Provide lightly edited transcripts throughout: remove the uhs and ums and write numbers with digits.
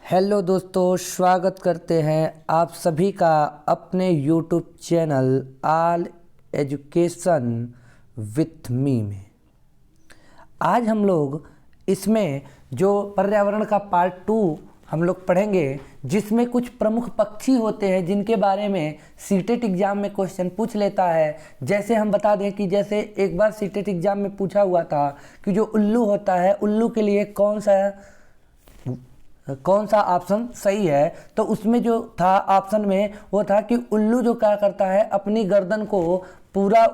Hello दोस्तों, स्वागत करते हैं आप सभी का अपने YouTube channel all education with me में। आज हम लोग इसमें जो पर्यावरण का पार्ट 2 हम लोग पढ़ेंगे, जिसमें कुछ प्रमुख पक्षी होते हैं जिनके बारे में सीटेट एग्जाम में क्वेश्चन पूछ लेता है। जैसे हम बता दें कि जैसे एक बार सीटेट एग्जाम में पूछा हुआ था कि जो उल्लू होता है, उल्लू के लिए कौन सा ऑप्शन सही है, तो उसमें जो था ऑप्शन में वो था कि उल्लू जो क्या करता है, अपनी गर्दन को पूरा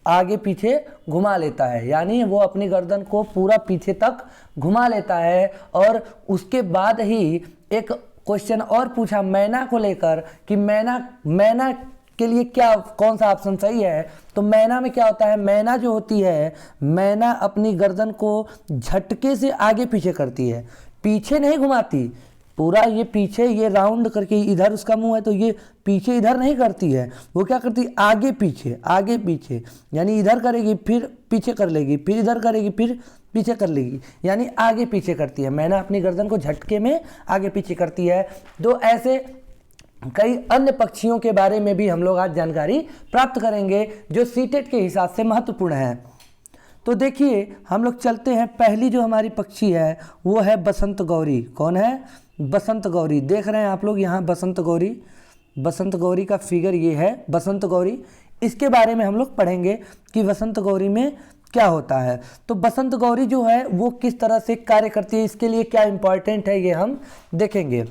आगे पीछे घुमा लेता है, यानी वो अपनी गर्दन को पूरा पीछे तक घुमा लेता है। और उसके बाद ही एक क्वेश्चन और पूछा मैना को लेकर कि मैना के लिए कौन सा ऑप्शन सही है। तो मैना में क्या होता है, मैना जो होती है, मैना अपनी गर्दन को झटके से आगे पीछे करती है, पीछे नहीं घुमाती पूरा, ये पीछे ये राउंड करके, इधर उसका मुंह है तो ये पीछे इधर नहीं करती है, वो क्या करती है आगे पीछे, यानी इधर करेगी फिर पीछे कर लेगी, फिर इधर करेगी फिर पीछे कर लेगी, यानी आगे पीछे करती है। मैना अपनी गर्दन को झटके में आगे पीछे करती है। तो ऐसे कई अन्य पक्षियों के बारे में भी हम लोग आज जानकारी प्राप्त करेंगे जो सीटेट के हिसाब से महत्वपूर्ण है। तो देखिए हम लोग चलते हैं, पहली जो हमारी पक्षी है वो है बसंत गौरी। कौन है? बसंत गौरी। देख रहे हैं आप लोग यहाँ बसंत गौरी का फिगर ये है बसंत गौरी। इसके बारे में हम लोग पढ़ेंगे कि बसंत गौरी में क्या होता है। तो बसंत गौरी जो है वो किस तरह से कार्य करती है, इसके लिए क्या इंपॉर्टेंट है ये हम देखेंगे।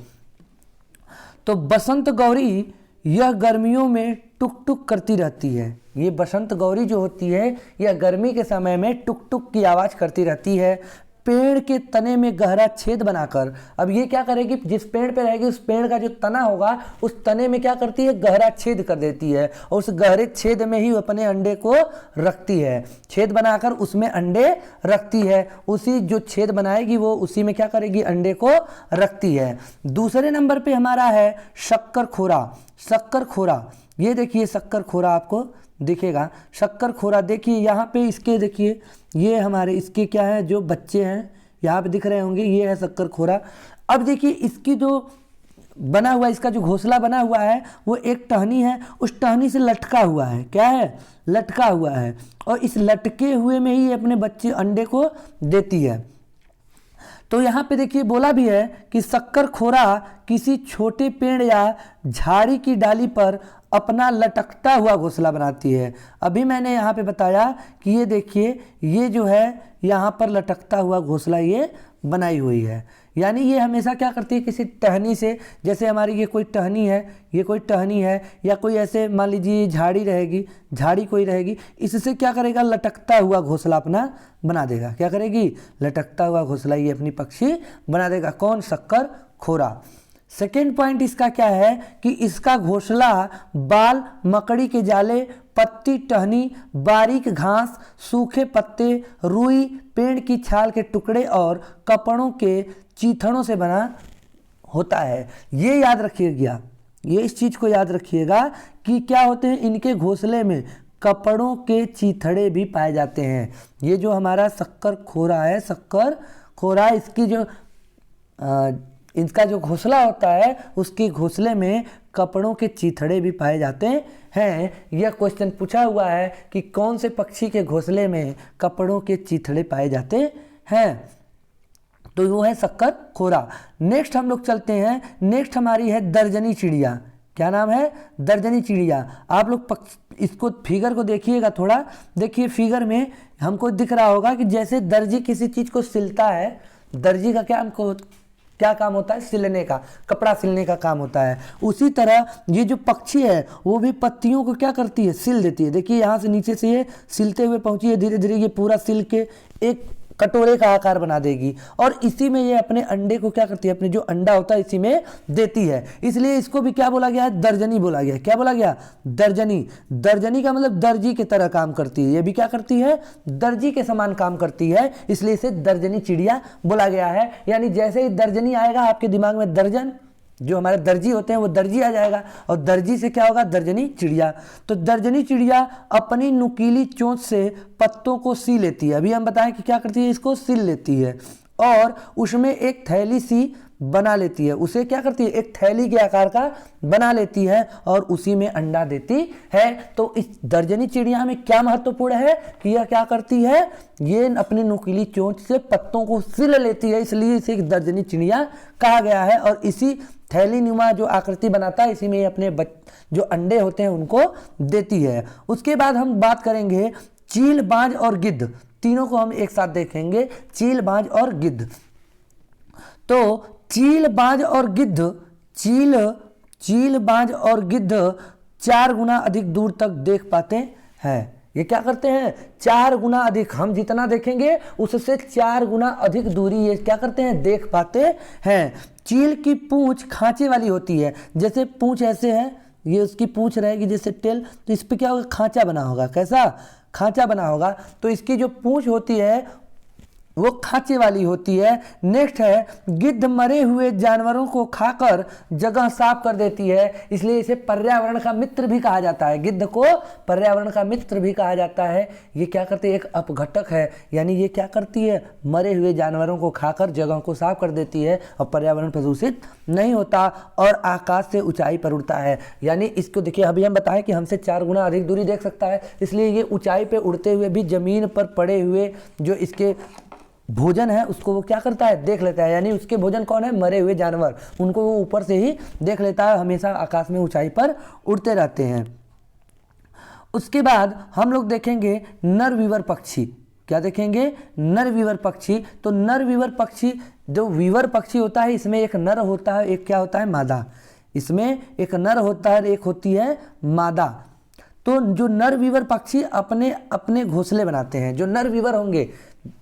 तो बसंत गौरी यह गर्मियों में टुक टुक करती रहती है। ये बसंत गौरी जो होती है यह गर्मी के समय में टुक टुक की आवाज़ करती रहती है, पेड़ के तने में गहरा छेद बनाकर। अब ये क्या करेगी, जिस पेड़ पे रहेगी उस पेड़ का जो तना होगा उस तने में क्या करती है, गहरा छेद कर देती है, और उस गहरे छेद में ही अपने अंडे को रखती है। छेद बनाकर उसमें अंडे रखती है, उसी जो छेद बनाएगी वो उसी में क्या करेगी, अंडे को रखती है। दूसरे नंबर पे हमारा है शक्कर खोरा। ये देखिए शक्कर खोरा आपको दिखेगा, शक्कर खोरा देखिए यहाँ पे, इसके देखिए ये हमारे इसके क्या है, जो बच्चे हैं यहाँ पे दिख रहे होंगे, ये है शक्कर खोरा। अब देखिए इसकी जो बना हुआ, इसका जो घोंसला बना हुआ है वो एक टहनी है, उस टहनी से लटका हुआ है, क्या है, लटका हुआ है, और इस लटके हुए में ही अपने बच्चे अंडे को देती है। तो यहाँ पे देखिए बोला भी है कि शक्कर खोरा किसी छोटे पेड़ या झाड़ी की डाली पर अपना लटकता हुआ घोंसला बनाती है। अभी मैंने यहाँ पे बताया कि ये देखिए ये जो है यहाँ पर लटकता हुआ घोंसला ये बनाई हुई है, यानी ये हमेशा क्या करती है, किसी टहनी से, जैसे हमारी ये कोई टहनी है, या कोई ऐसे मान लीजिए झाड़ी कोई रहेगी, इससे क्या करेगा, लटकता हुआ घोंसला अपना बना देगा। क्या करेगी, लटकता हुआ घोंसला ये अपनी पक्षी बना देगा। कौन? शक्कर खोरा। सेकेंड पॉइंट इसका क्या है कि इसका घोंसला बाल, मकड़ी के जाले, पत्ती, टहनी, बारीक घास, सूखे पत्ते, रुई, पेड़ की छाल के टुकड़े और कपड़ों के चीथड़ों से बना होता है। ये याद रखिएगा, ये इस चीज को याद रखिएगा कि क्या होते हैं, इनके घोंसले में कपड़ों के चीथड़े भी पाए जाते हैं। ये जो हमारा शक्कर खोरा है, शक्कर खोरा, इसकी जो इनका जो घोंसला होता है उसके घोंसले में कपड़ों के चीथड़े भी पाए जाते हैं। यह क्वेश्चन पूछा हुआ है कि कौन से पक्षी के घोंसले में कपड़ों के चीथड़े पाए जाते हैं, तो वो है शक्कर खोरा। नेक्स्ट हम लोग चलते हैं, नेक्स्ट हमारी है दर्जनी चिड़िया। क्या नाम है? दर्जनी चिड़िया। आप लोग इसको फिगर को देखिएगा थोड़ा, देखिए फिगर में हमको दिख रहा होगा कि जैसे दर्जी किसी चीज़ को सिलता है, दर्जी का क्या काम होता है, सिलने का, कपड़ा सिलने का काम होता है। उसी तरह ये जो पक्षी है वो भी पत्तियों को क्या करती है, सिल देती है। देखिए यहाँ से नीचे से ये सिलते हुए पहुंची है, धीरे धीरे ये पूरा सिल के एक कटोरे का आकार बना देगी, और इसी में ये अपने अंडे को क्या करती है, अपने जो अंडा होता है इसी में देती है। इसलिए इसको भी क्या बोला गया है, दर्जनी बोला गया। क्या बोला गया? दर्जनी का मतलब दर्जी की तरह काम करती है। ये भी क्या करती है, दर्जी के समान काम करती है, इसलिए इसे दर्जनी चिड़िया बोला गया है। यानी जैसे ही दर्जनी आएगा आपके दिमाग में दर्जन, जो हमारे दर्जी होते हैं वो दर्जी आ जाएगा, और दर्जी से क्या होगा, दर्जनी चिड़िया। तो दर्जनी चिड़िया अपनी नुकीली चोंच से पत्तों को सी लेती है। अभी हम बताएं कि क्या करती है, इसको सिल लेती है। और उसमें एक थैली सी बना लेती है। उसे क्या करती है, एक थैली के आकार का बना लेती है और उसी में अंडा देती है। तो इस दर्जनी चिड़िया में क्या महत्वपूर्ण है कि यह क्या करती है, ये अपनी नुकीली चोंच से पत्तों को सिल लेती है, इसलिए इसे एक दर्जनी चिड़िया कहा गया है। और इसी थैली नुमा जो आकृति बनाता है, इसी में अपने जो अंडे होते हैं उनको देती है। उसके बाद हम बात करेंगे चील, बाज और गिद्ध, तीनों को हम एक साथ देखेंगे, चील, बाज और गिद्ध। तो चील, बाज और गिद्ध, चील, बाज और गिद्ध 4 गुना अधिक दूर तक देख पाते हैं। ये क्या करते हैं, 4 गुना अधिक, हम जितना देखेंगे उससे 4 गुना अधिक दूरी ये क्या करते हैं, देख पाते हैं। चील की पूंछ खांचे वाली होती है, जैसे पूंछ ऐसे है, ये उसकी पूंछ रहेगी जैसे टेल, तो इस पे क्या होगा, खांचा बना होगा। कैसा खांचा बना होगा, तो इसकी जो पूंछ होती है वो खांचे वाली होती है। नेक्स्ट है गिद्ध मरे हुए जानवरों को खाकर जगह साफ कर देती है, इसलिए इसे पर्यावरण का मित्र भी कहा जाता है। गिद्ध को पर्यावरण का मित्र भी कहा जाता है। ये क्या करती है, एक अपघटक है, यानी ये क्या करती है, मरे हुए जानवरों को खाकर जगह को साफ कर देती है और पर्यावरण प्रदूषित नहीं होता और आकाश से ऊंचाई पर उड़ता है। यानी इसको देखिए, अभी हम बताएं कि हमसे 4 गुना अधिक दूरी देख सकता है, इसलिए ये ऊंचाई पर उड़ते हुए भी जमीन पर पड़े हुए जो इसके भोजन है उसको वो क्या करता है, देख लेता है। यानी उसके भोजन कौन है, मरे हुए जानवर, उनको वो ऊपर से ही देख लेता है, हमेशा आकाश में ऊंचाई पर उड़ते रहते हैं। उसके बाद हम लोग देखेंगे नर वीवर पक्षी। क्या देखेंगे, नर वीवर पक्षी। तो नर वीवर पक्षी, जो वीवर पक्षी होता है इसमें एक नर होता है, एक क्या होता है, मादा। इसमें एक नर होता है, एक होती है मादा। तो जो नर वीवर पक्षी अपने अपने घोंसले बनाते हैं, जो नर वीवर होंगे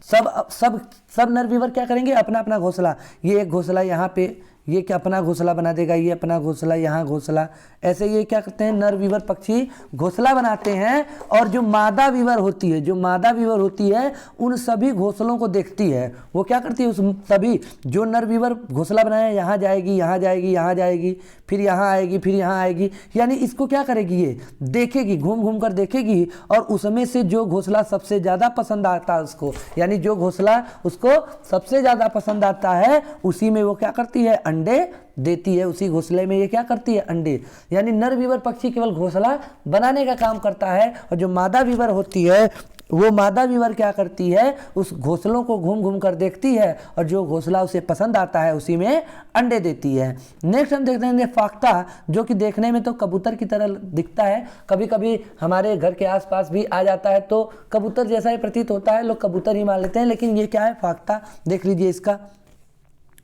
सब नर वीवर क्या करेंगे, अपना अपना घोंसला, ये एक घोंसला यहाँ पे, ये क्या अपना घोंसला बना देगा, ये अपना घोंसला, यहाँ घोंसला, ऐसे ये क्या करते हैं, नर वीवर पक्षी घोंसला बनाते हैं। और जो मादा वीवर होती है, जो मादा वीवर होती है उन सभी घोंसलों को देखती है। वो क्या करती है, उस सभी जो नर वीवर घोंसला बनाए, यहाँ जाएगी, यहाँ जाएगी, यहाँ जाएगी, फिर यहाँ आएगी, फिर यहाँ आएगी, यानी इसको क्या करेगी, ये देखेगी, घूम घूम कर देखेगी और उसमें से जो घोंसला सबसे ज़्यादा पसंद आता है उसको, यानी जो घोंसला उसको सबसे ज़्यादा पसंद आता है उसी में वो क्या करती है, अंडे देती है। उसी घोंसले में ये क्या करती है, अंडे। यानी नर वीवर पक्षी केवल घोंसला बनाने का काम करता है और जो मादा वीवर होती है वो मादा वीवर क्या करती है, उस घोंसलों को घूम घूम कर देखती है और जो घोंसला उसे पसंद आता है उसी में अंडे देती है। नेक्स्ट हम देखते हैं फाख्ता, जो कि देखने में तो कबूतर की तरह दिखता है, कभी कभी हमारे घर के आसपास भी आ जाता है तो कबूतर जैसा ही प्रतीत होता है, लोग कबूतर ही मान लेते हैं, लेकिन ये क्या है, फाख्ता। देख लीजिए, इसका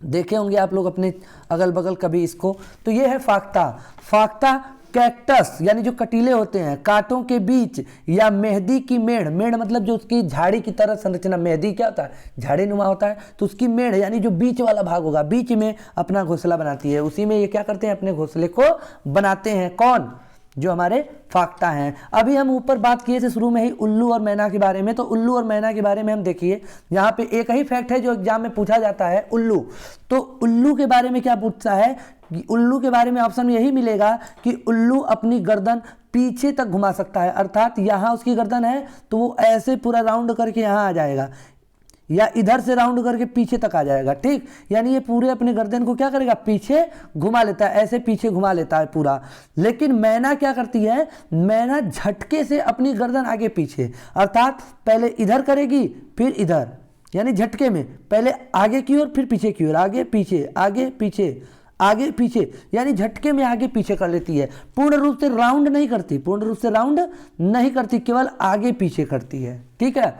देखे होंगे आप लोग अपने अगल बगल कभी इसको। तो ये है फाख्ता। फाख्ता कैक्टस यानी जो कटीले होते हैं, कांटों के बीच या मेहंदी की मेढ़, मेढ़ मतलब जो उसकी झाड़ी की तरह संरचना, मेहंदी क्या होता है, झाड़ी नुमा होता है, तो उसकी मेढ़ यानी जो बीच वाला भाग होगा, बीच में अपना घोंसला बनाती है, उसी में ये क्या करते हैं, अपने घोंसले को बनाते हैं। कौन, जो हमारे फाख्ता हैं। अभी हम ऊपर बात किए थे शुरू में ही उल्लू और मैना के बारे में, तो उल्लू और मैना के बारे में हम देखिए, यहाँ पे एक ही फैक्ट है जो एग्जाम में पूछा जाता है, उल्लू। तो उल्लू के बारे में क्या पूछता है, उल्लू के बारे में ऑप्शन में यही मिलेगा कि उल्लू अपनी गर्दन पीछे तक घुमा सकता है, अर्थात यहाँ उसकी गर्दन है तो वो ऐसे पूरा राउंड करके यहाँ आ जाएगा, या इधर से राउंड करके पीछे तक आ जाएगा, ठीक। यानी ये पूरे अपने गर्दन को क्या करेगा, पीछे घुमा लेता है, ऐसे पीछे घुमा लेता है पूरा। लेकिन मैना क्या करती है, मैना झटके से अपनी गर्दन आगे पीछे, अर्थात पहले इधर करेगी फिर इधर, यानी झटके में पहले आगे की ओर फिर पीछे की ओर, आगे पीछे, आगे पीछे, आगे पीछे, यानी झटके में आगे पीछे कर लेती है। पूर्ण रूप से राउंड नहीं करती, पूर्ण रूप से राउंड नहीं करती, केवल आगे पीछे करती है, ठीक है।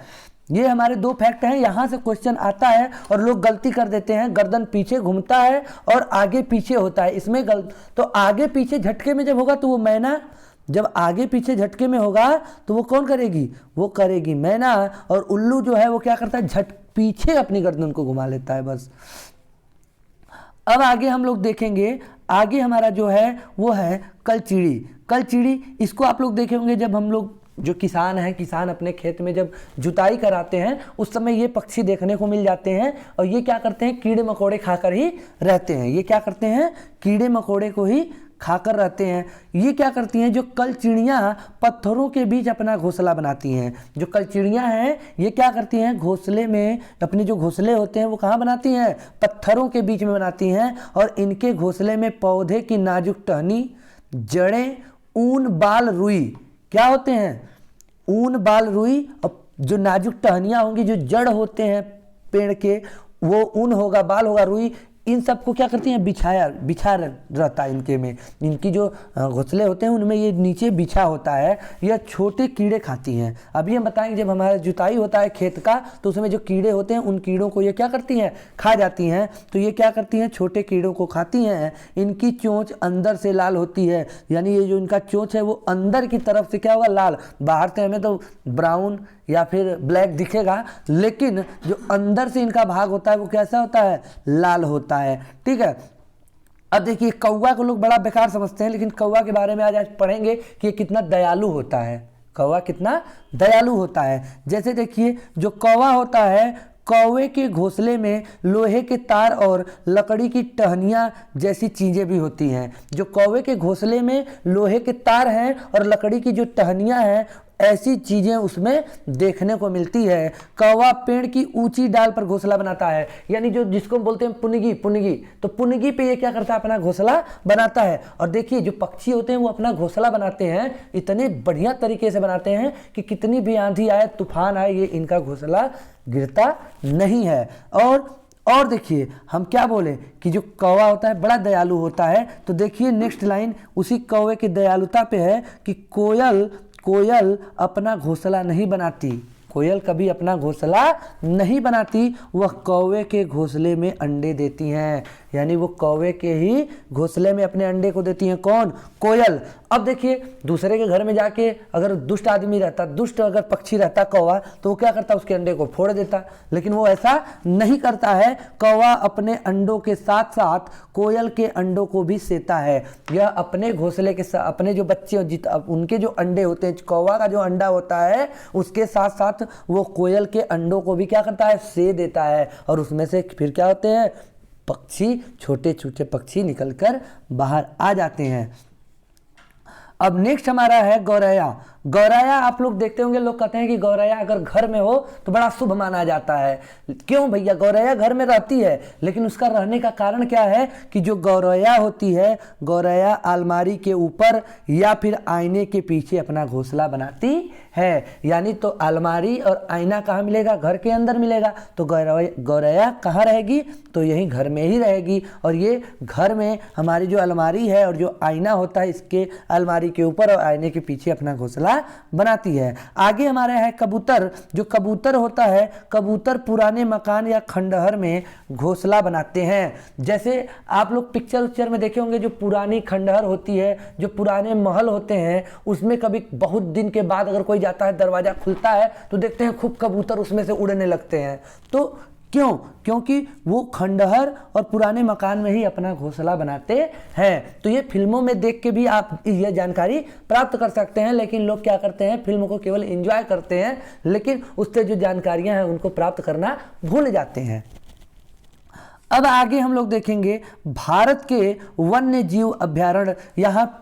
ये हमारे 2 फैक्ट हैं, यहाँ से क्वेश्चन आता है और लोग गलती कर देते हैं, गर्दन पीछे घूमता है और आगे पीछे होता है, इसमें तो आगे पीछे झटके में जब होगा तो वो मैना, जब आगे पीछे झटके में होगा तो वो कौन करेगी, वो करेगी मैना। और उल्लू जो है वो क्या करता है, पीछे अपनी गर्दन को घुमा लेता है, बस। अब आगे हम लोग देखेंगे, आगे हमारा जो है वो है कलचीड़ी। कलचीड़ी, इसको आप लोग देखे होंगे, जब हम लोग जो किसान हैं, किसान अपने खेत में जब जुताई कराते हैं उस समय ये पक्षी देखने को मिल जाते हैं और ये क्या करते हैं, कीड़े मकोड़े खाकर ही रहते हैं। ये क्या करते हैं, कीड़े मकोड़े को ही खाकर रहते हैं। ये क्या करती हैं, जो कलचिड़ियाँ पत्थरों के बीच अपना घोंसला बनाती हैं। जो कलचिड़ियाँ हैं ये क्या करती हैं, घोंसले में अपने जो घोंसले होते हैं वो कहाँ बनाती हैं, पत्थरों के बीच में बनाती हैं। और इनके घोंसले में पौधे की नाजुक टहनी, जड़ें, ऊन, बाल, रुई क्या होते हैं, ऊन, बाल, रुई, और जो नाजुक टहनियाँ होंगी, जो जड़ होते हैं पेड़ के, वो ऊन होगा, बाल होगा, रुई, इन सबको क्या करती हैं, बिछा रहता है इनके में। इनकी जो घोंसले होते हैं उनमें ये नीचे बिछा होता है। यह छोटे कीड़े खाती हैं। अभी हम बताएंगे जब हमारा जुताई होता है खेत का तो उसमें जो कीड़े होते हैं उन कीड़ों को ये क्या करती हैं, खा जाती हैं। तो ये क्या करती हैं, छोटे कीड़ों को खाती हैं। इनकी चोंच अंदर से लाल होती है, यानी ये जो इनका चोंच है वो अंदर की तरफ से क्या होगा, लाल। बाहर से हमें तो ब्राउन या फिर ब्लैक दिखेगा, लेकिन जो अंदर से इनका भाग होता है वो कैसा होता है, लाल होता है। ठीक है। अब देखिए कौवा को लोग बड़ा बेकार समझते हैं, लेकिन कौवा के बारे में आज पढ़ेंगे कि ये कितना दयालु होता है। कौवा कितना दयालु होता है। जैसे देखिए जो कौवा होता है, कौवे के घोंसले में लोहे के तार और लकड़ी की टहनियाँ जैसी चीज़ें भी होती हैं। जो कौवे के घोंसले में लोहे के तार हैं और लकड़ी की जो टहनियाँ हैं, ऐसी चीज़ें उसमें देखने को मिलती है। कौवा पेड़ की ऊंची डाल पर घोंसला बनाता है, यानी जो जिसको बोलते हैं पुनगी, तो पुनगी पे ये क्या करता है, अपना घोंसला बनाता है। और देखिए जो पक्षी होते हैं वो अपना घोंसला बनाते हैं, इतने बढ़िया तरीके से बनाते हैं कि कितनी भी आंधी आए, तूफान आए, ये इनका घोंसला गिरता नहीं है। और देखिए हम क्या बोले कि जो कौवा होता है बड़ा दयालु होता है। तो देखिए नेक्स्ट लाइन उसी कौवे की दयालुता पे है कि कोयल अपना घोंसला नहीं बनाती। कोयल कभी अपना घोंसला नहीं बनाती, वह कौवे के घोंसले में अंडे देती हैं। यानी वो कौवे के ही घोंसले में अपने अंडे को देती हैं। कौन, कोयल। अब देखिए दूसरे के घर में जाके अगर दुष्ट आदमी रहता, दुष्ट अगर पक्षी रहता कौवा, तो वो क्या करता, उसके अंडे को फोड़ देता, लेकिन वो ऐसा नहीं करता है। कौवा अपने अंडों के साथ साथ कोयल के अंडों को भी सेता है। यह अपने घोंसले के साथ अपने जो बच्चे उनके जो अंडे होते हैं, कौवा का जो अंडा होता है उसके साथ साथ वो कोयल के अंडों को भी क्या करता है, से देता है। और उसमें से फिर क्या होते हैं, पक्षी, छोटे छोटे पक्षी निकलकर बाहर आ जाते हैं। अब नेक्स्ट हमारा है गौरैया। गौरैया आप लोग देखते होंगे, लोग कहते हैं कि गौरैया अगर घर में हो तो बड़ा शुभ माना जाता है। क्यों भैया, गौरैया घर में रहती है, लेकिन उसका रहने का कारण क्या है कि जो गौरैया होती है, गौरैया अलमारी के ऊपर या फिर आईने के पीछे अपना घोंसला बनाती है। यानी तो अलमारी और आईना कहाँ मिलेगा, घर के अंदर मिलेगा। तो गौरैया कहाँ रहेगी, तो यही घर में ही रहेगी। और ये घर में हमारी जो अलमारी है और जो आईना होता है, इसके अलमारी के ऊपर और आईने के पीछे अपना घोंसला बनाती है। आगे हमारे है कबूतर। जो कबूतर होता है, कबूतर पुराने मकान या खंडहर में घोंसला बनाते हैं। जैसे आप लोग पिक्चर में देखे होंगे, जो पुरानी खंडहर होती है, जो पुराने महल होते हैं, उसमें कभी बहुत दिन के बाद अगर कोई जाता है, दरवाजा खुलता है तो देखते हैं खूब कबूतर उसमें से उड़ने लगते हैं। तो क्योंकि वो खंडहर और पुराने मकान में ही अपना घोंसला बनाते हैं। तो ये फिल्मों में देख के भी आप ये जानकारी प्राप्त कर सकते हैं, लेकिन लोग क्या करते हैं, फिल्म को केवल एंजॉय करते हैं, लेकिन उससे जो जानकारियां हैं उनको प्राप्त करना भूल जाते हैं। अब आगे हम लोग देखेंगे भारत के वन्य जीव अभ्यारण्य। यहाँ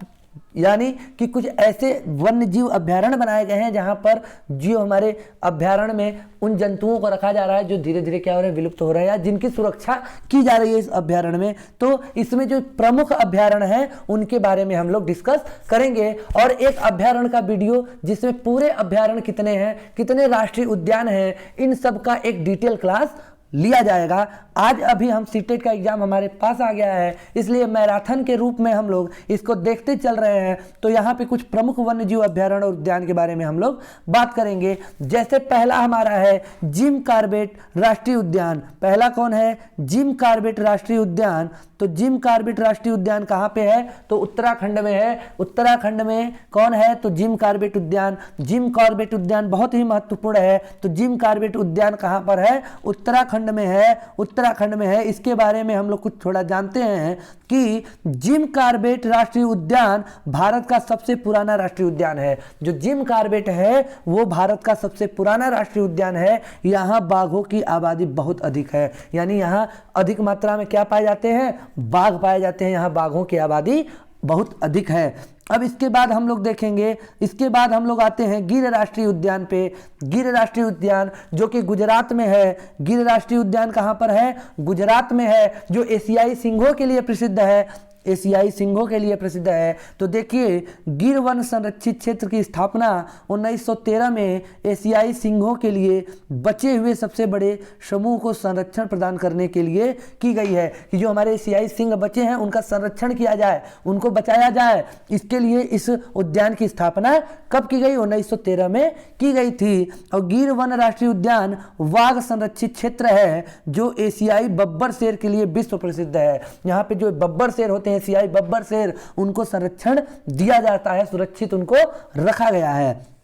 यानी कि कुछ ऐसे वन्य जीव अभ्यारण्य बनाए गए हैं जहां पर जो हमारे अभ्यारण्य में उन जंतुओं को रखा जा रहा है जो धीरे धीरे क्या हो रहे हैं, विलुप्त हो रहे हैं, या जिनकी सुरक्षा की जा रही है इस अभ्यारण्य में। तो इसमें जो प्रमुख अभ्यारण्य हैं उनके बारे में हम लोग डिस्कस करेंगे। और एक अभ्यारण्य का वीडियो जिसमें पूरे अभ्यारण्य कितने हैं, कितने राष्ट्रीय उद्यान हैं, इन सब का एक डिटेल क्लास लिया जाएगा। आज अभी हम सीटेट का एग्जाम हमारे पास आ गया है, इसलिए मैराथन के रूप में हम लोग इसको देखते चल रहे हैं। तो यहाँ पे कुछ प्रमुख वन्यजीव अभ्यारण्य और उद्यान के बारे में हम लोग बात करेंगे। जैसे पहला हमारा है जिम कॉर्बेट राष्ट्रीय उद्यान। पहला कौन है, जिम कॉर्बेट राष्ट्रीय उद्यान। तो जिम कॉर्बेट राष्ट्रीय उद्यान कहाँ पे है, तो उत्तराखंड में है। उत्तराखंड में कौन है, तो जिम कॉर्बेट उद्यान। जिम कॉर्बेट उद्यान बहुत ही महत्वपूर्ण है। तो जिम कॉर्बेट उद्यान कहाँ पर है, उत्तराखंड में है। उत्तराखंड में है। इसके बारे में हम लोग कुछ थोड़ा जानते हैं कि जिम कॉर्बेट राष्ट्रीय उद्यान भारत का सबसे पुराना राष्ट्रीय उद्यान है। जो जिम कॉर्बेट है वो भारत का सबसे पुराना राष्ट्रीय उद्यान है। यहाँ बाघों की आबादी बहुत अधिक है, यानी यहाँ अधिक मात्रा में क्या पाए जाते हैं, बाघ पाए जाते हैं। यहाँ बाघों की आबादी बहुत अधिक है। अब इसके बाद हम लोग देखेंगे, इसके बाद हम लोग आते हैं गिर राष्ट्रीय उद्यान पे। गिर राष्ट्रीय उद्यान जो कि गुजरात में है। गिर राष्ट्रीय उद्यान कहाँ पर है? गुजरात में है, जो एशियाई सिंहों के लिए प्रसिद्ध है। एशियाई सिंहों के लिए प्रसिद्ध है। तो देखिए, गिर वन संरक्षित क्षेत्र की स्थापना 1913 में एशियाई सिंहों के लिए बचे हुए सबसे बड़े समूह को संरक्षण प्रदान करने के लिए की गई है, कि जो हमारे एशियाई सिंह बचे हैं उनका संरक्षण किया जाए, उनको बचाया जाए। इसके लिए इस उद्यान की स्थापना कब की गई? 1913 में की गई थी। और गिर वन राष्ट्रीय उद्यान वाघ संरक्षित क्षेत्र है, जो एशियाई बब्बर शेर के लिए विश्व प्रसिद्ध है। यहाँ पे जो बब्बर शेर होते हैं, एशियाई बब्बर शेर, उनको संरक्षण दिया जाता है, सुरक्षित उनको रखा गया है।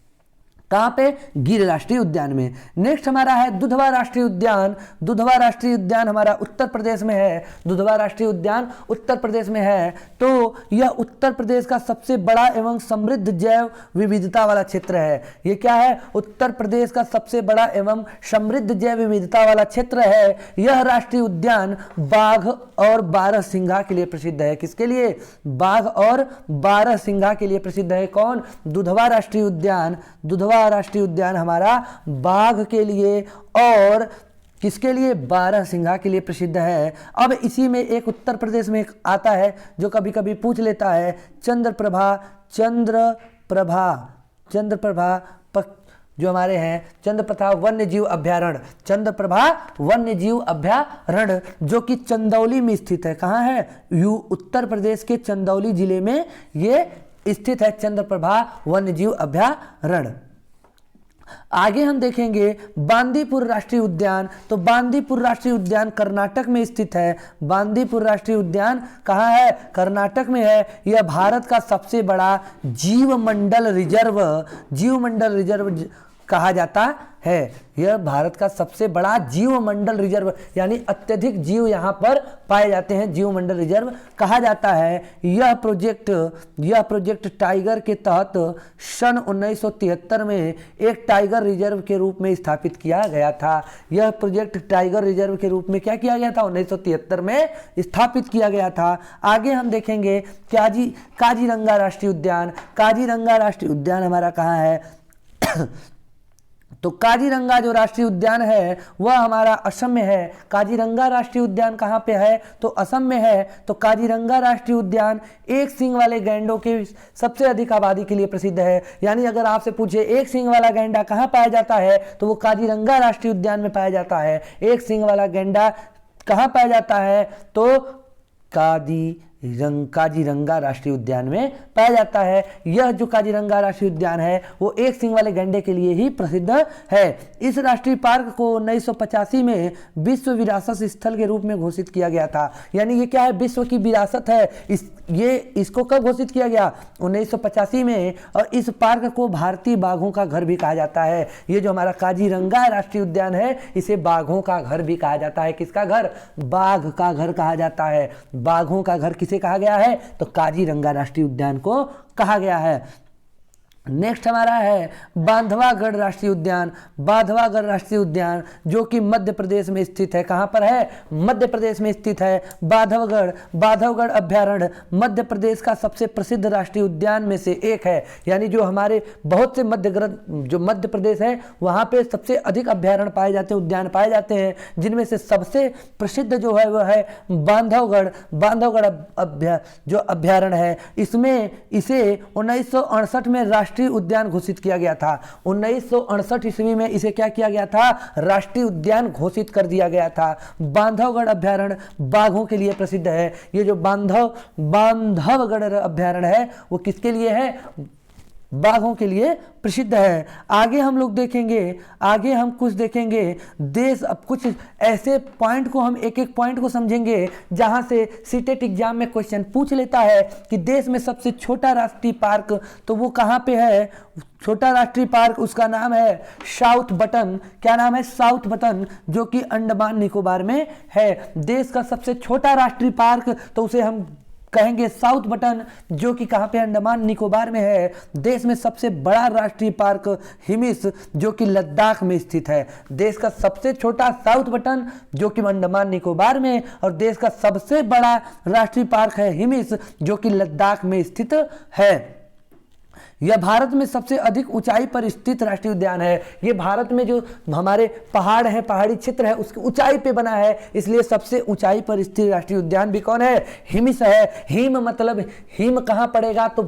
कहाँ पे? गिर राष्ट्रीय उद्यान में। नेक्स्ट हमारा है दुधवा राष्ट्रीय उद्यान। दुधवा राष्ट्रीय उद्यान हमारा उत्तर प्रदेश में है। दुधवा राष्ट्रीय उद्यान उत्तर प्रदेश में है। तो यह उत्तर प्रदेश का सबसे बड़ा एवं समृद्ध जैव विविधता वाला क्षेत्र है। ये क्या है? उत्तर प्रदेश का सबसे बड़ा एवं समृद्ध जैव विविधता वाला क्षेत्र है। यह राष्ट्रीय उद्यान बाघ और बारहसिंघा के लिए प्रसिद्ध है। किसके लिए? बाघ और बारहसिंघा के लिए प्रसिद्ध है। कौन? दुधवा राष्ट्रीय उद्यान। दुधवा राष्ट्रीय उद्यान हमारा बाघ के लिए और किसके लिए? बारहसिंघा के लिए प्रसिद्ध है। अब इसी में एक उत्तर प्रदेश में एक आता है जो कभी कभी पूछ लेता है, चंद्रप्रभा जो हमारे हैं चंद्रप्रभा वन्य जीव अभ्यारण्य। चंद्रप्रभा वन्य जीव अभ्यारण्य जो कि चंदौली में स्थित है। कहाँ है? उत्तर प्रदेश के चंदौली जिले में ये स्थित है, चंद्रप्रभा वन्य जीव अभ्यारण्य। आगे हम देखेंगे बांदीपुर राष्ट्रीय उद्यान। तो बांदीपुर राष्ट्रीय उद्यान कर्नाटक में स्थित है। बांदीपुर राष्ट्रीय उद्यान कहाँ है? कर्नाटक में है। यह भारत का सबसे बड़ा जीवमंडल रिजर्व कहा जाता है। यह भारत का सबसे बड़ा जीवमंडल रिजर्व, यानी अत्यधिक जीव यहाँ पर पाए जाते हैं, जीवमंडल रिजर्व कहा जाता है। यह प्रोजेक्ट टाइगर के तहत सन 1973 में एक टाइगर रिजर्व के रूप में स्थापित किया गया था। यह प्रोजेक्ट टाइगर रिजर्व के रूप में क्या किया गया था? 1973 में स्थापित किया गया था। आगे हम देखेंगे काजीरंगा राष्ट्रीय उद्यान। काजीरंगा राष्ट्रीय उद्यान हमारा कहाँ है? तो काजीरंगा जो राष्ट्रीय उद्यान है वह हमारा असम में है। काजीरंगा राष्ट्रीय उद्यान कहाँ पे है? तो असम में है। तो काजीरंगा राष्ट्रीय उद्यान एक सींग वाले गैंडों के सबसे अधिक आबादी के लिए प्रसिद्ध है। यानी अगर आपसे पूछे एक सींग वाला गैंडा कहाँ पाया जाता है, तो वो काजीरंगा राष्ट्रीय उद्यान में पाया जाता है। एक सींग वाला गैंडा कहाँ पाया जाता है? तो काजीरंगा राष्ट्रीय उद्यान में पाया जाता है। यह जो काजीरंगा राष्ट्रीय उद्यान है वो एक सींग वाले गैंडे के लिए ही प्रसिद्ध है। इस राष्ट्रीय पार्क को 1985 में विश्व विरासत स्थल के रूप में घोषित किया गया था। यानी ये क्या है? विश्व की विरासत है। इसको कब घोषित किया गया? 1985 में। और इस पार्क को भारतीय बाघों का घर भी कहा जाता है। ये जो हमारा काजीरंगा राष्ट्रीय उद्यान है इसे बाघों का घर भी कहा जाता है। किसका घर? बाघ का घर कहा जाता है। बाघों का घर किसे कहा गया है? तो काजीरंगा राष्ट्रीय उद्यान को कहा गया है। नेक्स्ट हमारा है बांधवागढ़ राष्ट्रीय उद्यान। बांधवागढ़ राष्ट्रीय उद्यान जो कि मध्य प्रदेश में स्थित है। कहाँ पर है? मध्य प्रदेश में स्थित है। बांधवगढ़ अभ्यारण्य मध्य प्रदेश का सबसे प्रसिद्ध राष्ट्रीय उद्यान में से एक है। यानी जो हमारे बहुत से मध्य प्रदेश है वहाँ पे सबसे अधिक अभ्यारण्य पाए जाते हैं, उद्यान पाए जाते हैं, जिनमें से सबसे प्रसिद्ध जो है वह है बांधवगढ़ जो अभ्यारण्य है। इसे 1968 में राष्ट्रीय उद्यान घोषित किया गया था। 1968 ईस्वी में इसे क्या किया गया था? राष्ट्रीय उद्यान घोषित कर दिया गया था। बांधवगढ़ अभ्यारण्य बाघों के लिए प्रसिद्ध है। ये जो बांधवगढ़ अभ्यारण्य है वो किसके लिए है? बाघों के लिए प्रसिद्ध है। आगे हम लोग देखेंगे, आगे हम कुछ देखेंगे अब कुछ ऐसे पॉइंट को हम एक एक पॉइंट को समझेंगे जहां से सीटेट एग्जाम में क्वेश्चन पूछ लेता है कि देश में सबसे छोटा राष्ट्रीय पार्क तो वो कहां पे है? छोटा राष्ट्रीय पार्क उसका नाम है साउथ बटन। क्या नाम है? साउथ बटन, जो कि अंडमान निकोबार में है। देश का सबसे छोटा राष्ट्रीय पार्क तो उसे हम कहेंगे साउथ बटन, जो कि कहाँ पे अंडमान निकोबार में है। देश में सबसे बड़ा राष्ट्रीय पार्क हिमिस, जो कि लद्दाख में स्थित है। देश का सबसे छोटा साउथ बटन, जो कि अंडमान निकोबार में, और देश का सबसे बड़ा राष्ट्रीय पार्क है हिमिस, जो कि लद्दाख में स्थित है। यह भारत में सबसे अधिक ऊंचाई पर स्थित राष्ट्रीय उद्यान है। ये भारत में जो हमारे पहाड़ है, पहाड़ी क्षेत्र है, उसकी ऊंचाई पे बना है, इसलिए सबसे ऊंचाई पर स्थित राष्ट्रीय उद्यान भी कौन है? हिमिस है। हिम मतलब हिम कहाँ पड़ेगा? तो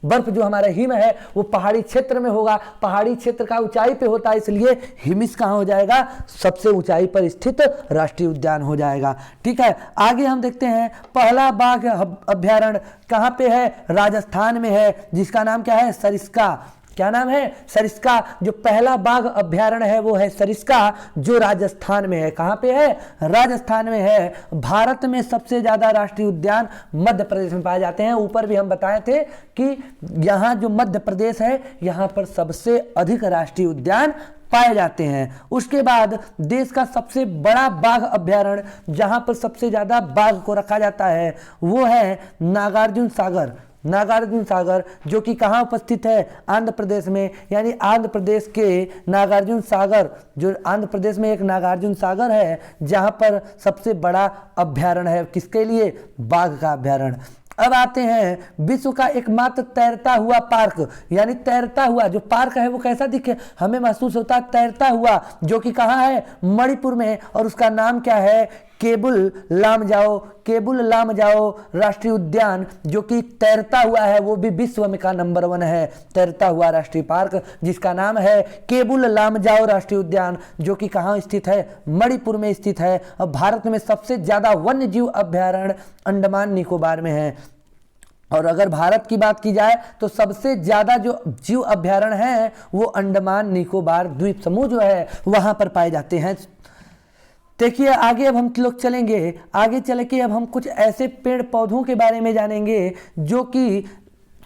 बर्फ जो हमारा हिम है वो पहाड़ी क्षेत्र में होगा, पहाड़ी क्षेत्र का ऊंचाई पे होता है, इसलिए हिमिस कहाँ हो जाएगा? सबसे ऊंचाई पर स्थित राष्ट्रीय उद्यान हो जाएगा। ठीक है, आगे हम देखते हैं पहला बाघ अभ्यारण्य कहाँ पे है? राजस्थान में है, जिसका नाम क्या है? सरिस्का। क्या नाम है? सरिस्का। जो पहला बाघ अभ्यारण्य है वो है सरिस्का, जो राजस्थान में है। कहाँ पे है? राजस्थान में है। भारत में सबसे ज्यादा राष्ट्रीय उद्यान मध्य प्रदेश में पाए जाते हैं। ऊपर भी हम बताए थे कि यहाँ जो मध्य प्रदेश है, यहाँ पर सबसे अधिक राष्ट्रीय उद्यान पाए जाते हैं। उसके बाद देश का सबसे बड़ा बाघ अभ्यारण्य, जहां पर सबसे ज्यादा बाघ को रखा जाता है, वो है नागार्जुन सागर। नागार्जुन सागर, जो कि कहाँ उपस्थित है? आंध्र प्रदेश में। यानी आंध्र प्रदेश के नागार्जुन सागर, जो आंध्र प्रदेश में एक नागार्जुन सागर है, जहाँ पर सबसे बड़ा अभ्यारण्य है। किसके लिए? बाघ का अभ्यारण्य। अब आते हैं विश्व का एकमात्र तैरता हुआ पार्क, यानी तैरता हुआ जो पार्क है वो कैसा दिखे? हमें महसूस होता है तैरता हुआ, जो कि कहाँ है? मणिपुर में, और उसका नाम क्या है? केबुल लामजाओ। केबुल लामजाओ राष्ट्रीय उद्यान, जो कि तैरता हुआ है, वो भी विश्व में का नंबर 1 है तैरता हुआ राष्ट्रीय पार्क, जिसका नाम है केबुल लामजाओ राष्ट्रीय उद्यान, जो कि कहाँ स्थित है? मणिपुर में स्थित है। और भारत में सबसे ज्यादा वन्य जीव अभ्यारण्य अंडमान निकोबार में है। और अगर भारत की बात की जाए तो सबसे ज्यादा जो जीव अभ्यारण्य है वो अंडमान निकोबार द्वीप समूह जो है वहां पर पाए जाते हैं। देखिए आगे अब हम लोग चलेंगे, आगे चल के अब हम कुछ ऐसे पेड़ पौधों के बारे में जानेंगे जो कि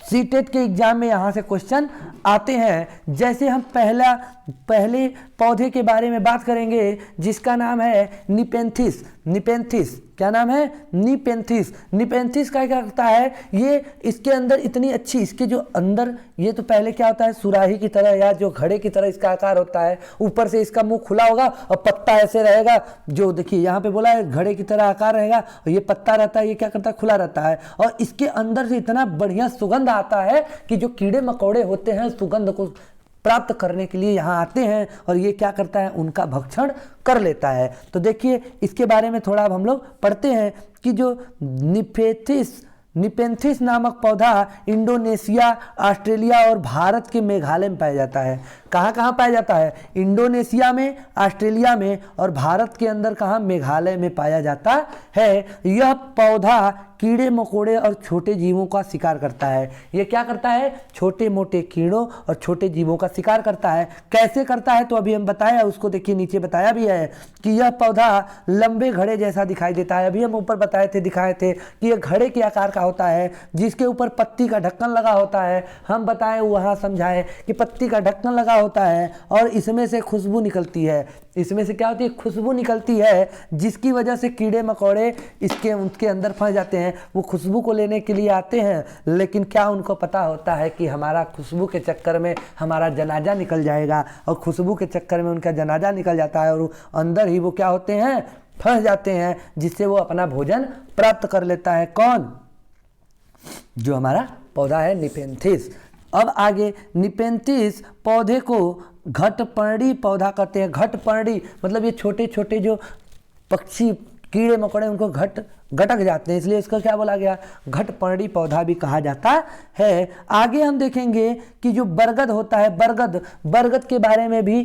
सीटेट के एग्जाम में यहाँ से क्वेश्चन आते हैं। जैसे हम पहले पौधे के बारे में बात करेंगे, जिसका नाम है निपेंथिस। निपेंथिस, क्या नाम है? निपेंथिस। निपेंथिस का क्या करता है? ये इसके अंदर इतनी अच्छी, इसके जो अंदर ये तो पहले क्या होता है? सुराही की तरह या जो घड़े की तरह इसका आकार होता है। ऊपर से इसका मुंह खुला होगा और पत्ता ऐसे रहेगा, जो देखिए यहाँ पे बोला है घड़े की तरह आकार रहेगा, और ये पत्ता रहता है, ये क्या करता है? खुला रहता है। और इसके अंदर से इतना बढ़िया सुगंध आता है कि जो कीड़े मकोड़े होते हैं सुगंध को प्राप्त करने के लिए यहाँ आते हैं, और ये क्या करता है? उनका भक्षण कर लेता है। तो देखिए इसके बारे में थोड़ा अब हम लोग पढ़ते हैं कि जो निपेंथिस नामक पौधा इंडोनेशिया, ऑस्ट्रेलिया और भारत के मेघालय में पाया जाता है। कहाँ कहाँ पाया जाता है? इंडोनेशिया में, ऑस्ट्रेलिया में, और भारत के अंदर कहाँ? मेघालय में पाया जाता है। यह पौधा कीड़े मकोड़े और छोटे जीवों का शिकार करता है। ये क्या करता है? छोटे मोटे कीड़ों और छोटे जीवों का शिकार करता है। कैसे करता है? तो अभी हम बताया, उसको देखिए नीचे बताया भी है कि यह पौधा लंबे घड़े जैसा दिखाई देता है। अभी हम ऊपर बताए थे, दिखाए थे कि यह घड़े के आकार का होता है, जिसके ऊपर पत्ती का ढक्कन लगा होता है। हम बताएं वहाँ समझाएं कि पत्ती का ढक्कन लगा होता है और इसमें से खुशबू निकलती है। इसमें से क्या होती है? खुशबू निकलती है, जिसकी वजह से कीड़े मकोड़े उसके अंदर फंस जाते हैं। वो खुशबू को लेने के लिए आते हैं, लेकिन क्या उनको पता होता है कि हमारा खुशबू के चक्कर में हमारा जनाजा निकल जाएगा, और खुशबू के चक्कर में उनका जनाजा निकल जाता है, और अंदर ही वो क्या होते हैं? फंस जाते हैं, जिससे वो अपना भोजन प्राप्त कर लेता है। कौन? जो हमारा पौधा है निपेंथिस। अब आगे निपेंथिस पौधे को घटपर्णी पौधा कहते हैं। घटपर्णी मतलब ये छोटे छोटे जो पक्षी कीड़े मकोड़े उनको घटक जाते हैं, इसलिए इसको क्या बोला गया? घटपर्णी पौधा भी कहा जाता है। आगे हम देखेंगे कि जो बरगद होता है, बरगद के बारे में भी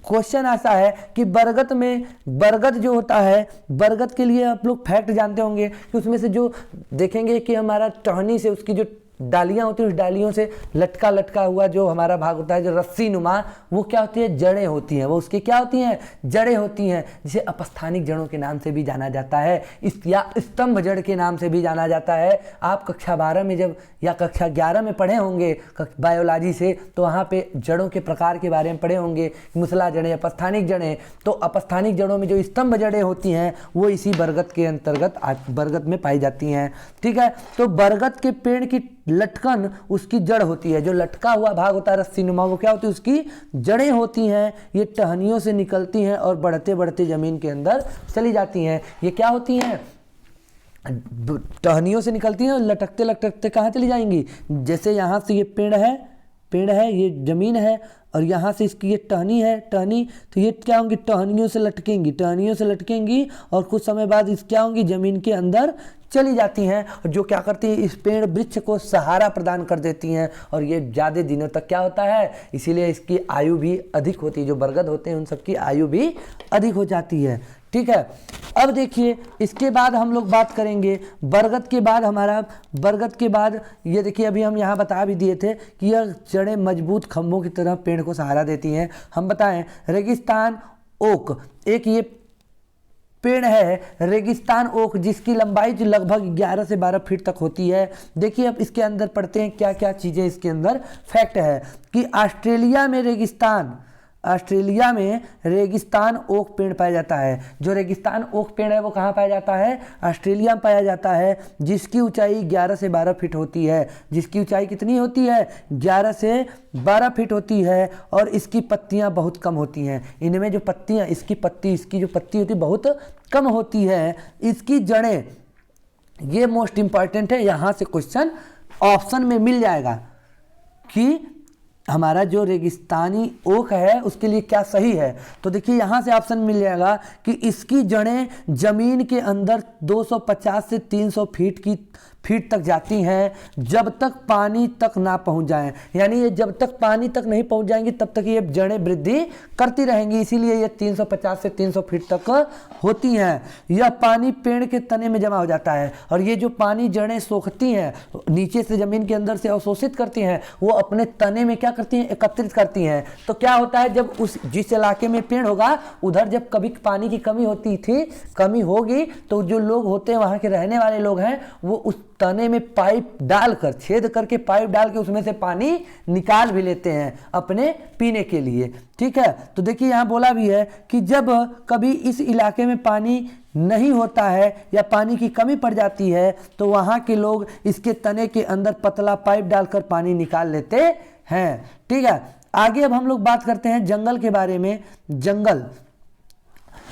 क्वेश्चन ऐसा है कि बरगद जो होता है, बरगद के लिए आप लोग फैक्ट जानते होंगे कि उसमें से जो देखेंगे कि हमारा टहनी से उसकी जो डालियां होती हैं, उस डालियों से लटका लटका हुआ जो हमारा भाग होता है, जो रस्सी नुमा, वो क्या होती है, जड़ें होती हैं। वो उसकी क्या होती हैं, जड़ें होती हैं, जिसे अपस्थानिक जड़ों के नाम से भी जाना जाता है, या स्तंभ जड़ के नाम से भी जाना जाता है। आप कक्षा 12 में जब या कक्षा 11 में पढ़े होंगे बायोलॉजी से, तो वहाँ पे जड़ों के प्रकार के बारे में पढ़े होंगे, मूसला जड़ें, अपस्थानिक जड़ें। तो अपस्थानिक जड़ों में जो स्तंभ जड़ें होती हैं वो इसी बरगद के अंतर्गत बरगद में पाई जाती हैं। ठीक है, तो बरगद के पेड़ की लटकन उसकी जड़ होती है, जो लटका हुआ भाग होता है रस्सी नुमा, वो क्या होती है, उसकी जड़ें होती हैं। ये टहनियों से निकलती हैं और बढ़ते बढ़ते जमीन के अंदर चली जाती हैं। ये क्या होती हैं, टहनियों से निकलती हैं और लटकते लटकते कहाँ चली जाएंगी। जैसे यहाँ से ये पेड़ है, ये जमीन है, और यहाँ से इसकी ये टहनी है, टहनी, तो ये क्या होंगी, टहनियों से लटकेंगी और कुछ समय बाद इस क्या होंगी, जमीन के अंदर चली जाती हैं, जो क्या करती है, इस पेड़ वृक्ष को सहारा प्रदान कर देती हैं, और ये ज़्यादा दिनों तक क्या होता है, इसीलिए इसकी आयु भी अधिक होती है। जो बरगद होते हैं उन सबकी आयु भी अधिक हो जाती है। ठीक है, अब देखिए इसके बाद हम लोग बात करेंगे बरगद के बाद ये देखिए, अभी हम यहाँ बता भी दिए थे कि यह जड़ें मजबूत खंभों की तरह पेड़ को सहारा देती हैं। हम बताएं, रेगिस्तान ओक एक ये पेड़ है, रेगिस्तान ओक, जिसकी लंबाई जो लगभग 11 से 12 फीट तक होती है। देखिए अब इसके अंदर पढ़ते हैं क्या क्या चीज़ें इसके अंदर फैक्ट है कि ऑस्ट्रेलिया में रेगिस्तान ओक पेड़ पाया जाता है। जो रेगिस्तान ओक पेड़ है वो कहाँ पाया जाता है, ऑस्ट्रेलिया में पाया जाता है, जिसकी ऊंचाई 11 से 12 फीट होती है। जिसकी ऊंचाई कितनी होती है, 11 से 12 फीट होती है, और इसकी पत्तियां बहुत कम होती हैं। इनमें जो पत्तियां, इसकी जो पत्ती होती है बहुत कम होती है। इसकी जड़ें, ये मोस्ट इंपॉर्टेंट है, यहाँ से क्वेश्चन ऑप्शन में मिल जाएगा कि हमारा जो रेगिस्तानी ओक है उसके लिए क्या सही है। तो देखिए यहाँ से ऑप्शन मिल जाएगा कि इसकी जड़ें जमीन के अंदर 250 से 300 फीट तक जाती हैं, जब तक पानी तक ना पहुंच जाएं। यानी ये जब तक पानी तक नहीं पहुंच जाएंगी तब तक ये जड़ें वृद्धि करती रहेंगी, इसीलिए ये 350 से 300 फीट तक होती हैं। यह पानी पेड़ के तने में जमा हो जाता है, और ये जो पानी जड़ें सोखती हैं नीचे से, जमीन के अंदर से अवशोषित करती हैं, वो अपने तने में क्या करती हैं, एकत्रित करती हैं। तो क्या होता है, जब जिस इलाके में पेड़ होगा उधर जब कभी पानी की कमी होगी, तो जो लोग होते हैं वहाँ के रहने वाले लोग हैं, वो उस तने में पाइप डालकर, छेद करके पाइप डाल के उसमें से पानी निकाल भी लेते हैं अपने पीने के लिए। ठीक है, तो देखिए यहाँ बोला भी है कि जब कभी इस इलाके में पानी नहीं होता है या पानी की कमी पड़ जाती है, तो वहाँ के लोग इसके तने के अंदर पतला पाइप डालकर पानी निकाल लेते हैं। ठीक है, आगे अब हम लोग बात करते हैं जंगल के बारे में।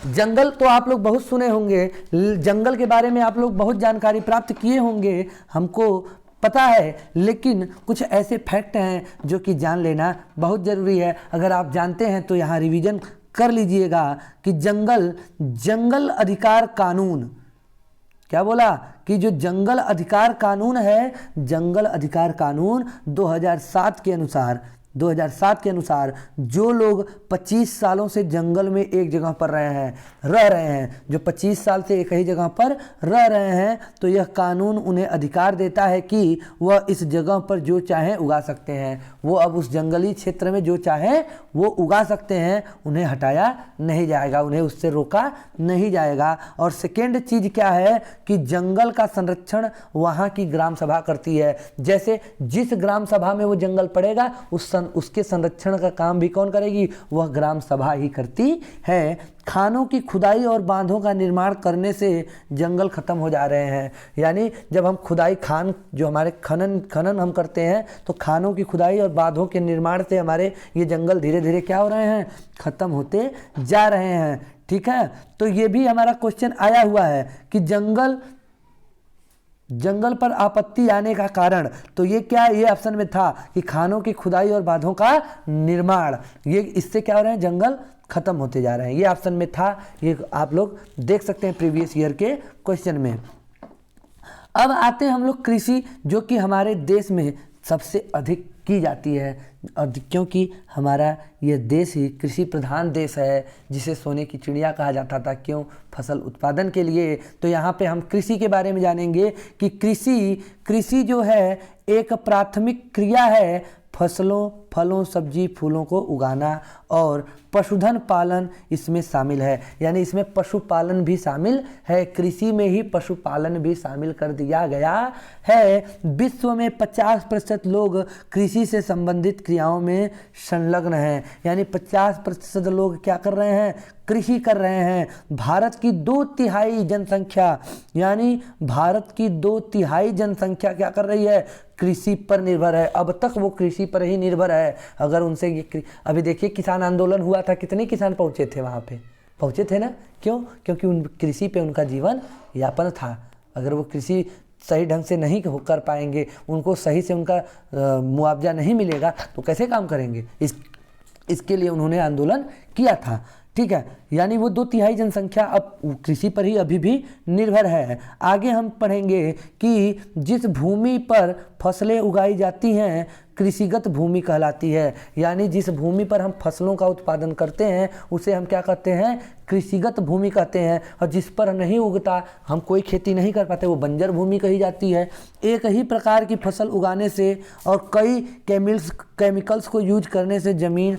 जंगल तो आप लोग बहुत सुने होंगे, जंगल के बारे में आप लोग बहुत जानकारी प्राप्त किए होंगे, हमको पता है, लेकिन कुछ ऐसे फैक्ट हैं जो कि जान लेना बहुत ज़रूरी है। अगर आप जानते हैं तो यहाँ रिवीजन कर लीजिएगा कि जंगल अधिकार कानून, क्या बोला कि जो जंगल अधिकार कानून है, जंगल अधिकार कानून 2007 के अनुसार जो लोग 25 सालों से जंगल में एक जगह पर रह रहे हैं, जो 25 साल से एक ही जगह पर रह रहे हैं, तो यह कानून उन्हें अधिकार देता है कि वह इस जगह पर जो चाहें उगा सकते हैं। वो अब उस जंगली क्षेत्र में जो चाहें वो उगा सकते हैं, उन्हें हटाया नहीं जाएगा, उन्हें उससे रोका नहीं जाएगा। और सेकेंड चीज़ क्या है कि जंगल का संरक्षण वहाँ की ग्राम सभा करती है। जैसे जिस ग्राम सभा में वो जंगल पड़ेगा उसके संरक्षण का काम भी कौन करेगी, वह ग्राम सभा ही करती है। खानों की खुदाई और बांधों का निर्माण करने से जंगल खत्म हो जा रहे हैं। यानी जब हम जो हमारे खनन हम करते हैं, तो खानों की खुदाई और बांधों के निर्माण से हमारे ये जंगल धीरे धीरे क्या हो रहे हैं, खत्म होते जा रहे हैं। ठीक है, तो ये भी हमारा क्वेश्चन आया हुआ है कि जंगल पर आपत्ति आने का कारण, तो ये ऑप्शन में था कि खानों की खुदाई और बांधों का निर्माण, ये इससे क्या हो रहे हैं, जंगल खत्म होते जा रहे हैं। ये ऑप्शन में था, ये आप लोग देख सकते हैं प्रीवियस ईयर के क्वेश्चन में। अब आते हैं हम लोग कृषि, जो कि हमारे देश में सबसे अधिक की जाती है। और क्योंकि हमारा ये देश ही कृषि प्रधान देश है, जिसे सोने की चिड़िया कहा जाता था, क्यों? फसल उत्पादन के लिए। तो यहाँ पे हम कृषि के बारे में जानेंगे कि कृषि जो है एक प्राथमिक क्रिया है फसलों, फलों, सब्जी, फूलों को उगाना, और पशुधन पालन इसमें शामिल है, यानी इसमें पशुपालन भी शामिल है। कृषि में ही पशुपालन भी शामिल कर दिया गया है। विश्व में 50% लोग कृषि से संबंधित क्रियाओं में संलग्न हैं, यानी 50% लोग क्या कर रहे हैं? कृषि कर रहे हैं। भारत की 2/3 जनसंख्या, यानी भारत की 2/3 जनसंख्या क्या कर रही है? कृषि पर निर्भर है। अब तक वो कृषि पर ही निर्भर है। अगर उनसे ये अभी देखिए किसान आंदोलन हुआ था, कितने किसान पहुंचे थे वहाँ पे? पहुंचे थे ना? क्यों? क्योंकि उन कृषि पे उनका जीवन यापन था। अगर वो कृषि सही ढंग से नहीं कर पाएंगे, उनको सही से उनका मुआवजा नहीं मिलेगा, तो कैसे काम करेंगे? इसके लिए उन्होंने आंदोलन किया था। ठीक है, यानी वो 2/3 जनसंख्या अब कृषि पर ही अभी भी निर्भर है। आगे हम पढ़ेंगे कि जिस भूमि पर फसलें उगाई जाती हैं कृषिगत भूमि कहलाती है, यानी जिस भूमि पर हम फसलों का उत्पादन करते हैं उसे हम क्या कहते हैं? कृषिगत भूमि कहते हैं। और जिस पर नहीं उगता, हम कोई खेती नहीं कर पाते, वो बंजर भूमि कही जाती है। एक ही प्रकार की फसल उगाने से और कई केमिकल्स को यूज करने से ज़मीन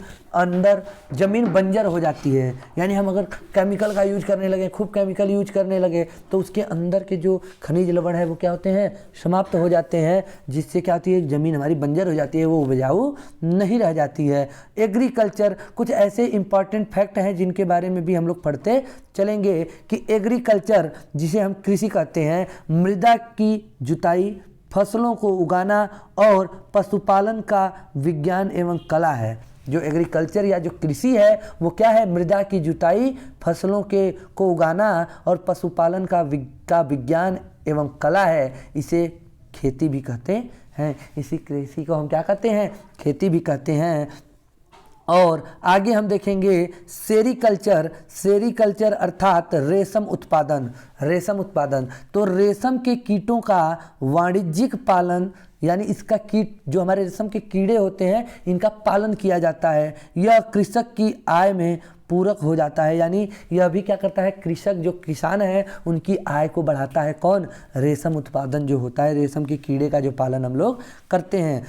बंजर हो जाती है। यानी हम अगर केमिकल का यूज करने लगे, खूब केमिकल यूज करने लगे, तो उसके अंदर के जो खनिज लवण है वो क्या होते हैं? समाप्त हो जाते हैं, जिससे क्या होती है? ज़मीन हमारी बंजर हो जाती है, वो उपजाऊ नहीं रह जाती है। एग्रीकल्चर, कुछ ऐसे इंपॉर्टेंट फैक्ट हैं जिनके बारे में भी हम लोग पढ़ते चलेंगे कि एग्रीकल्चर, जिसे हम कृषि कहते हैं, मृदा की जुताई, फसलों को उगाना और पशुपालन का विज्ञान एवं कला है। जो एग्रीकल्चर या जो कृषि है वो क्या है? मृदा की जुताई, फसलों को उगाना और पशुपालन का विज्ञान एवं कला है। इसे खेती भी कहते हैं। इसी कृषि को हम क्या कहते हैं? खेती भी कहते हैं। और आगे हम देखेंगे सेरीकल्चर अर्थात रेशम उत्पादन। तो रेशम के कीटों का वाणिज्यिक पालन, यानी इसका कीट, जो हमारे रेशम के कीड़े होते हैं, इनका पालन किया जाता है। यह कृषक की आय में पूरक हो जाता है, यानी यह भी क्या करता है? कृषक, जो किसान है, उनकी आय को बढ़ाता है। कौन? रेशम उत्पादन जो होता है, रेशम के कीड़े का जो पालन हम लोग करते हैं।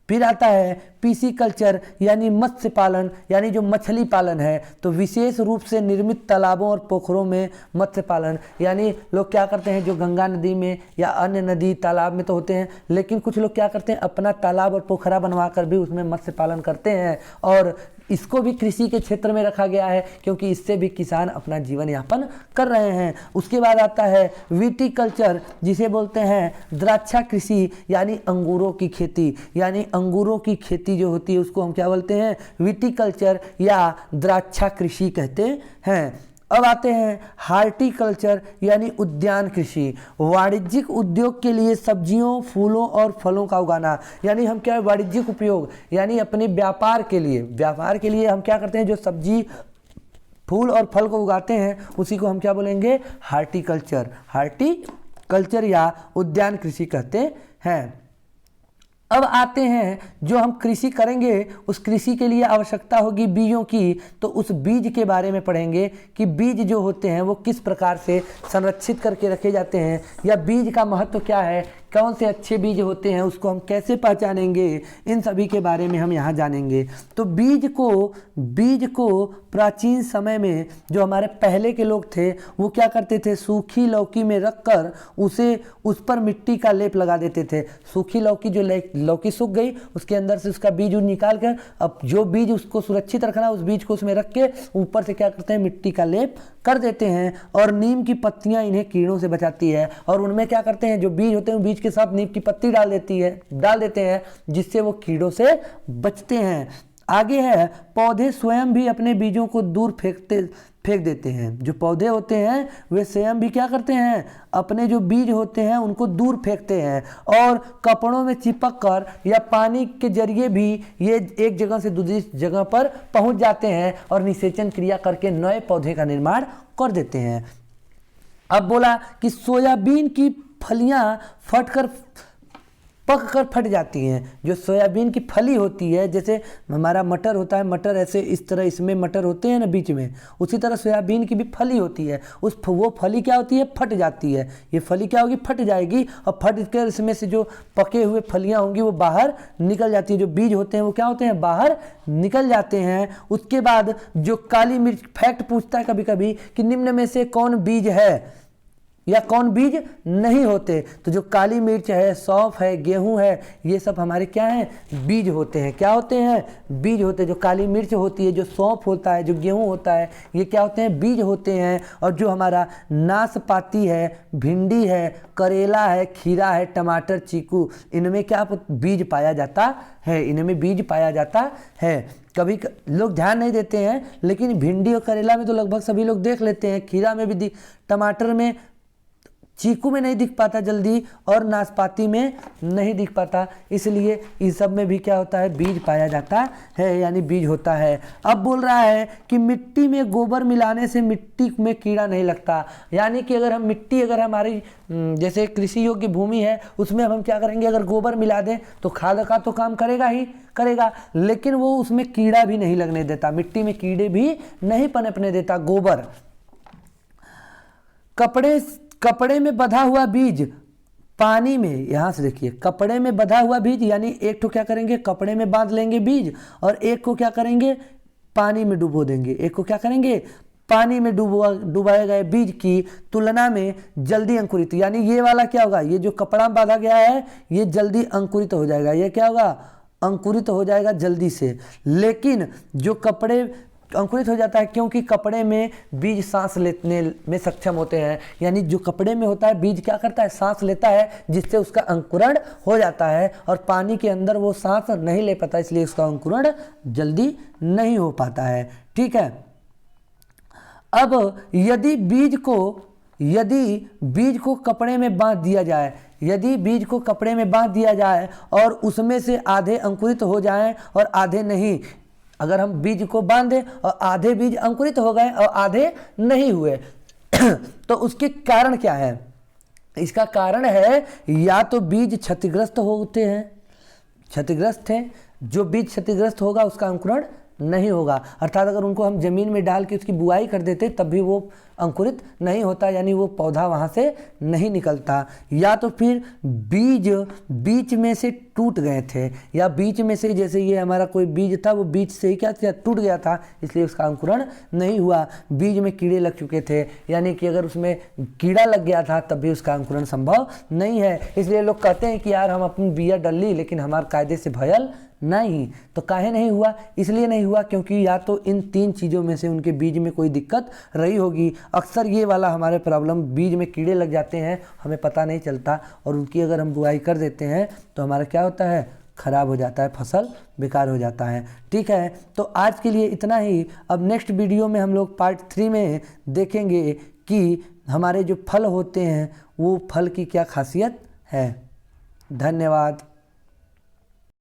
फिर आता है पीसी कल्चर, यानी मत्स्य पालन, यानी जो मछली पालन है। तो विशेष रूप से निर्मित तालाबों और पोखरों में मत्स्य पालन, यानी लोग क्या करते हैं? जो गंगा नदी में या अन्य नदी तालाब में तो होते हैं, लेकिन कुछ लोग क्या करते हैं? अपना तालाब और पोखरा बनवा कर भी उसमें मत्स्य पालन करते हैं। और इसको भी कृषि के क्षेत्र में रखा गया है, क्योंकि इससे भी किसान अपना जीवन यापन कर रहे हैं। उसके बाद आता है विटीकल्चर, जिसे बोलते हैं द्राक्षा कृषि, यानी अंगूरों की खेती। यानी अंगूरों की खेती जो होती है उसको हम क्या बोलते हैं? विटीकल्चर या द्राक्षा कृषि कहते हैं। अब आते हैं हार्टिकल्चर, यानी उद्यान कृषि। वाणिज्यिक उद्योग के लिए सब्जियों, फूलों और फलों का उगाना, यानी हम क्या? वाणिज्यिक उपयोग, यानी अपने व्यापार के लिए हम क्या करते हैं? जो सब्जी, फूल और फल को उगाते हैं उसी को हम क्या बोलेंगे? हार्टिकल्चर या उद्यान कृषि कहते हैं। अब आते हैं, जो हम कृषि करेंगे उस कृषि के लिए आवश्यकता होगी बीजों की, तो उस बीज के बारे में पढ़ेंगे कि बीज जो होते हैं वो किस प्रकार से संरक्षित करके रखे जाते हैं, या बीज का महत्व क्या है, कौन से अच्छे बीज होते हैं, उसको हम कैसे पहचानेंगे, इन सभी के बारे में हम यहाँ जानेंगे। तो बीज को प्राचीन समय में जो हमारे पहले के लोग थे वो क्या करते थे? सूखी लौकी में रखकर उस पर मिट्टी का लेप लगा देते थे। सूखी लौकी, जो लौकी सूख गई, उसके अंदर से उसका बीज निकाल कर, अब जो बीज उसको सुरक्षित रखना, उस बीज को उसमें रख के ऊपर से क्या करते हैं? मिट्टी का लेप कर देते हैं। और नीम की पत्तियां इन्हें कीड़ों से बचाती है। और उनमें क्या करते हैं? जो बीज होते हैं बीज के साथ नीम की पत्ती डाल देते हैं, जिससे वो कीड़ों से बचते हैं। आगे है पौधे स्वयं भी अपने बीजों को दूर फेंक देते हैं। जो पौधे होते हैं वे स्वयं भी क्या करते हैं? अपने जो बीज होते हैं उनको दूर फेंकते हैं, और कपड़ों में चिपक कर या पानी के जरिए भी ये एक जगह से दूसरी जगह पर पहुंच जाते हैं और निषेचन क्रिया करके नए पौधे का निर्माण कर देते हैं। अब बोला कि सोयाबीन की फलियां फटकर पक कर फट जाती हैं। जो सोयाबीन की फली होती है, जैसे हमारा मटर होता है, मटर ऐसे इस तरह इसमें मटर होते हैं ना बीच में, उसी तरह सोयाबीन की भी फली होती है। वो फली क्या होती है, फट जाती है। ये फली क्या होगी, फट जाएगी और फट कर इसमें से जो पके हुए फलियां होंगी वो बाहर निकल जाती है। जो बीज होते हैं वो क्या होते हैं, बाहर निकल जाते हैं। उसके बाद जो काली मिर्च, फैक्ट पूछता है कभी कभी कि निम्न में से कौन बीज है या कौन बीज नहीं होते, तो जो काली मिर्च है, सौंफ है, गेहूं है, ये सब हमारे क्या हैं, बीज होते हैं। क्या होते हैं, बीज होते हैं। जो काली मिर्च होती है, जो सौंफ होता है, जो गेहूं होता है, ये क्या होते हैं, बीज होते हैं। और जो हमारा नाशपाती है, भिंडी है, करेला है, खीरा है, टमाटर, चीकू, इनमें क्या बीज पाया जाता है, इनमें बीज पाया जाता है। कभी लोग ध्यान नहीं देते हैं, लेकिन भिंडी और करेला में तो लगभग सभी लोग देख लेते हैं, खीरा में भी, टमाटर में, चीकू में नहीं दिख पाता जल्दी, और नाशपाती में नहीं दिख पाता, इसलिए इन सब में भी क्या होता है, बीज पाया जाता है, यानी बीज होता है। अब बोल रहा है कि मिट्टी में गोबर मिलाने से मिट्टी में कीड़ा नहीं लगता, यानी कि अगर हम मिट्टी, अगर हमारी जैसे कृषि योग्य भूमि है, उसमें अब हम क्या करेंगे, अगर गोबर मिला दें तो खाद का तो काम करेगा ही करेगा, लेकिन वो उसमें कीड़ा भी नहीं लगने देता, मिट्टी में कीड़े भी नहीं पनपने देता गोबर। कपड़े में बंधा हुआ बीज पानी में, यहां से देखिए, कपड़े में बंधा हुआ बीज, यानी एक तो क्या करेंगे, कपड़े में बांध लेंगे बीज, और एक को क्या करेंगे, पानी में डुबो देंगे। एक को क्या करेंगे, पानी में डुबाए गए बीज की तुलना में जल्दी अंकुरित, यानी ये वाला क्या होगा, ये जो कपड़ा में बांधा गया है ये जल्दी अंकुरित हो जाएगा, ये क्या होगा, अंकुरित हो जाएगा जल्दी से। लेकिन जो कपड़े अंकुरित हो जाता है क्योंकि कपड़े में बीज सांस लेने में सक्षम होते हैं, यानी जो कपड़े में होता है बीज क्या करता है, सांस लेता है, जिससे उसका अंकुरण हो जाता है, और पानी के अंदर वो सांस नहीं ले पाता, इसलिए उसका अंकुरण जल्दी नहीं हो पाता है। ठीक है। अब यदि बीज को कपड़े में बांध दिया जाए, यदि बीज को कपड़े में बांध दिया जाए और उसमें से आधे अंकुरित हो जाएं और आधे नहीं, अगर हम बीज को बांधे और आधे बीज अंकुरित हो गए और आधे नहीं हुए तो उसके कारण क्या है, इसका कारण है या तो बीज क्षतिग्रस्त होते हैं, क्षतिग्रस्त है, जो बीज क्षतिग्रस्त होगा उसका अंकुरण नहीं होगा, अर्थात अगर उनको हम जमीन में डाल के उसकी बुआई कर देते तब भी वो अंकुरित नहीं होता, यानी वो पौधा वहाँ से नहीं निकलता। या तो फिर बीज बीच में से टूट गए थे, या बीच में से, जैसे ये हमारा कोई बीज था वो बीच से ही क्या टूट गया था, इसलिए उसका अंकुरण नहीं हुआ। बीज में कीड़े लग चुके थे, यानी कि अगर उसमें कीड़ा लग गया था तब भी उसका अंकुरण संभव नहीं है। इसलिए लोग कहते हैं कि यार हम अपनी बिया डली लेकिन हमारे कायदे से भयल नहीं, तो काहे नहीं हुआ, इसलिए नहीं हुआ क्योंकि या तो इन तीन चीज़ों में से उनके बीज में कोई दिक्कत रही होगी। अक्सर ये वाला हमारे प्रॉब्लम, बीज में कीड़े लग जाते हैं, हमें पता नहीं चलता, और उनकी अगर हम बुआई कर देते हैं तो हमारा क्या होता है, ख़राब हो जाता है, फसल बेकार हो जाता है। ठीक है, तो आज के लिए इतना ही। अब नेक्स्ट वीडियो में हम लोग पार्ट 3 में देखेंगे कि हमारे जो फल होते हैं वो फल की क्या खासियत है। धन्यवाद।